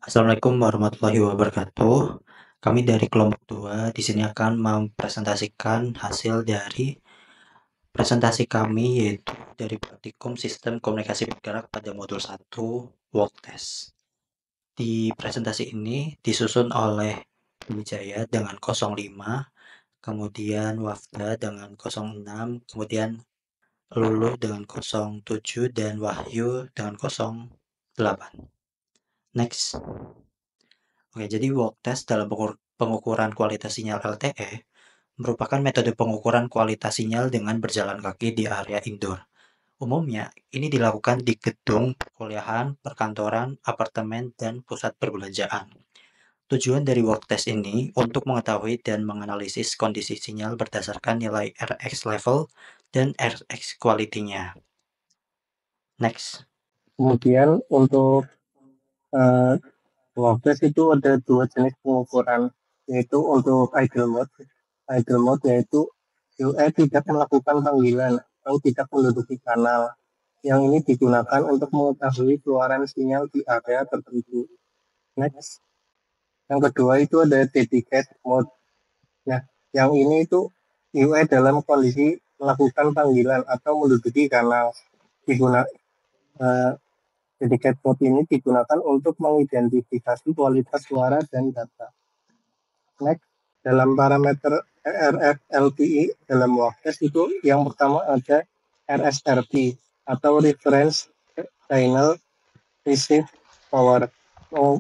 Assalamualaikum warahmatullahi wabarakatuh. Kami dari kelompok 2 di sini akan mempresentasikan hasil dari presentasi kami, yaitu dari praktikum Sistem Komunikasi Bergerak pada modul 1 Walk Test. Di presentasi ini disusun oleh Wijaya dengan 05, kemudian Wafda dengan 06, kemudian Lulu dengan 07, dan Wahyu dengan 08. Next. Oke, jadi walk test dalam pengukuran kualitas sinyal LTE merupakan metode pengukuran kualitas sinyal dengan berjalan kaki di area indoor. Umumnya, ini dilakukan di gedung perkuliahan, perkantoran, apartemen, dan pusat perbelanjaan. Tujuan dari walk test ini untuk mengetahui dan menganalisis kondisi sinyal berdasarkan nilai RX level dan RX quality-nya. Next. Kemudian untuk walk test itu ada dua jenis pengukuran, yaitu untuk idle mode. Idle mode yaitu UE tidak melakukan panggilan atau tidak menduduki kanal. Yang ini digunakan untuk mengetahui keluaran sinyal di area tertentu. Next. Yang kedua itu ada dedicated mode. Nah, yang ini itu UE dalam kondisi melakukan panggilan atau menduduki kanal. Dedicated mode ini digunakan untuk mengidentifikasi kualitas suara dan data. Next, dalam parameter RF LTE dalam walk test itu yang pertama ada RSRP atau Reference Signal Receive Power,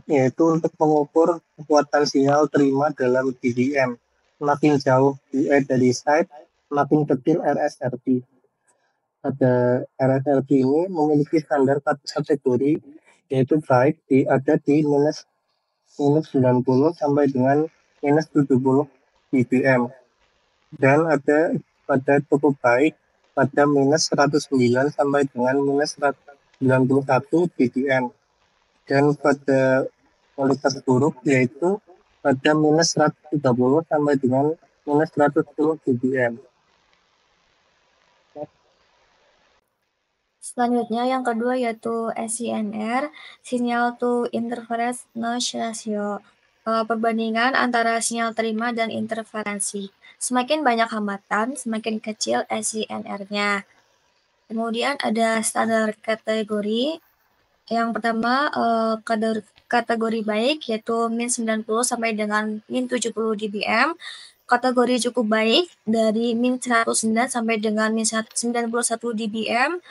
yaitu untuk mengukur kekuatan sinyal terima dalam dBm. Makin jauh UE dari site, makin kecil RSRP. Pada RSRP ini memiliki standar kategori yaitu baik ada di minus 90 sampai dengan minus 70 dBm, dan ada pada cukup baik pada minus 109 sampai dengan minus 91 dBm, dan pada kualitas buruk yaitu pada minus 130 sampai dengan minus 110 dBm. Selanjutnya yang kedua yaitu SINR, Signal to Interference Noise Ratio, perbandingan antara sinyal terima dan interferensi. Semakin banyak hambatan, semakin kecil SINR-nya. Kemudian ada standar kategori. Yang pertama kategori baik yaitu min 90 sampai dengan min 70 dBm. Kategori cukup baik dari min 109 sampai dengan min 91 dBm.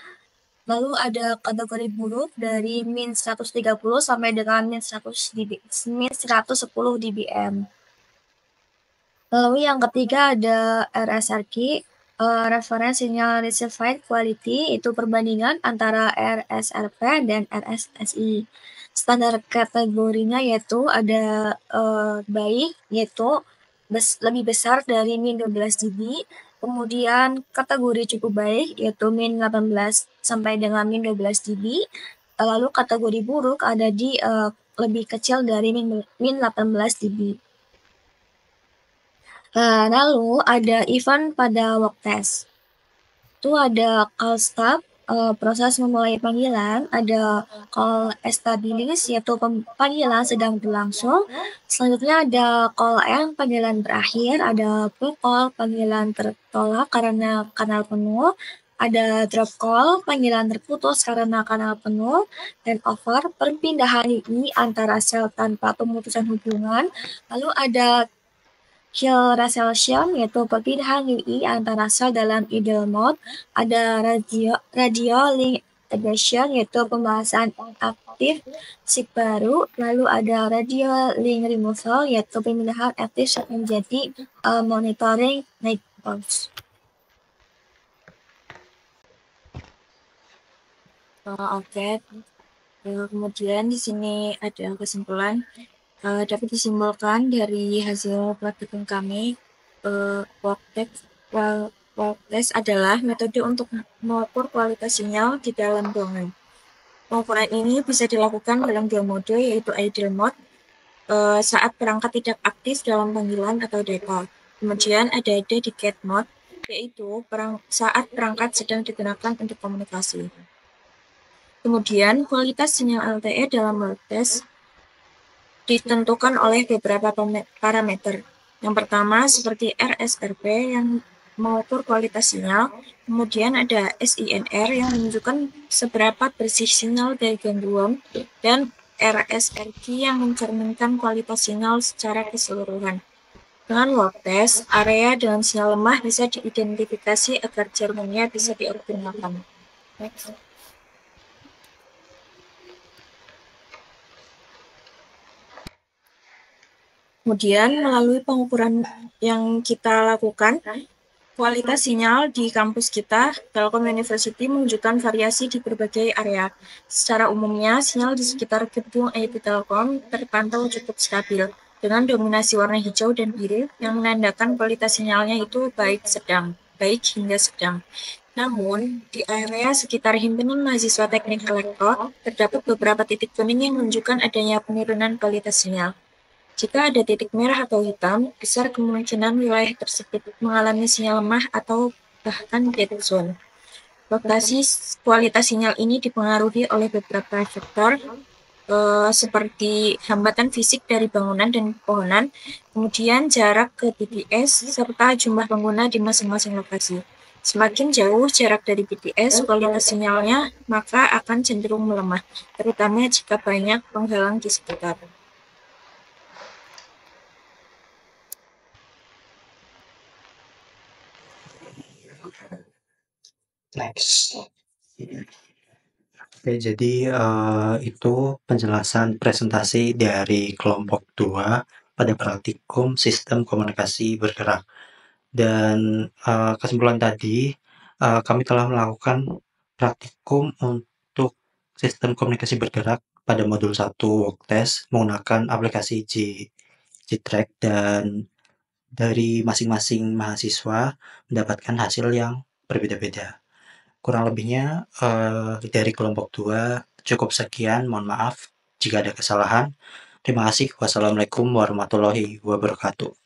Lalu ada kategori buruk dari min 130 sampai dengan min 110 dBm. Lalu yang ketiga ada RSRQ, Reference Signal Received Quality, itu perbandingan antara RSRP dan RSSI. Standar kategorinya yaitu ada baik, yaitu lebih besar dari min 12 dB. Kemudian kategori cukup baik yaitu min 18 sampai dengan min 12 dB. Lalu kategori buruk ada di lebih kecil dari min 18 dB. Lalu ada event pada walk test. Itu ada call stop, proses memulai panggilan, ada call establish yaitu panggilan sedang berlangsung. Selanjutnya ada call end, panggilan berakhir, ada pull call, panggilan tertolak karena kanal penuh, ada drop call, panggilan terputus karena kanal penuh, dan over, perpindahan UI antara sel tanpa pemutusan hubungan. Lalu ada kill resolution yaitu perpindahan UI antara sel dalam idle mode, ada radio link integration yaitu pembahasan aktif SIG baru, lalu ada radio link removal yaitu pemindahan aktif menjadi monitoring night pulse. Oke. Kemudian di sini ada kesimpulan. Dapat disimpulkan dari hasil praktikum kami, walk test adalah metode untuk mengukur kualitas sinyal di dalam ruangan. Pengukuran ini bisa dilakukan dalam dua mode, yaitu idle mode saat perangkat tidak aktif dalam panggilan atau data. Kemudian ada dedicated mode, yaitu saat perangkat sedang digunakan untuk komunikasi. Kemudian kualitas sinyal LTE dalam walk test ditentukan oleh beberapa parameter. Yang pertama seperti RSRP yang mengukur kualitas sinyal, kemudian ada SINR yang menunjukkan seberapa bersih sinyal dari gangguan, dan RSRQ yang mencerminkan kualitas sinyal secara keseluruhan. Dengan walk test, area dengan sinyal lemah bisa diidentifikasi agar jaringannya bisa dioptimalkan. Next. Kemudian melalui pengukuran yang kita lakukan, kualitas sinyal di kampus kita, Telkom University, menunjukkan variasi di berbagai area. Secara umumnya, sinyal di sekitar gedung IT Telkom terpantau cukup stabil, dengan dominasi warna hijau dan biru yang menandakan kualitas sinyalnya itu baik hingga sedang. Namun, di area sekitar himpunan mahasiswa teknik elektro, terdapat beberapa titik kuning yang menunjukkan adanya penurunan kualitas sinyal. Jika ada titik merah atau hitam, besar kemungkinan wilayah tersebut mengalami sinyal lemah atau bahkan dead zone. Lokasi kualitas sinyal ini dipengaruhi oleh beberapa faktor, seperti hambatan fisik dari bangunan dan pepohonan, kemudian jarak ke BTS, serta jumlah pengguna di masing-masing lokasi. Semakin jauh jarak dari BTS, kualitas sinyalnya maka akan cenderung melemah, terutama jika banyak penghalang di sekitar. Next. Oke, jadi itu penjelasan presentasi dari kelompok 2 pada praktikum sistem komunikasi bergerak. Dan kesimpulan tadi, kami telah melakukan praktikum untuk sistem komunikasi bergerak pada modul 1 walk test menggunakan aplikasi Gtrack, dan dari masing-masing mahasiswa mendapatkan hasil yang berbeda-beda. Kurang lebihnya dari kelompok 2 cukup sekian, mohon maaf jika ada kesalahan. Terima kasih. Wassalamualaikum warahmatullahi wabarakatuh.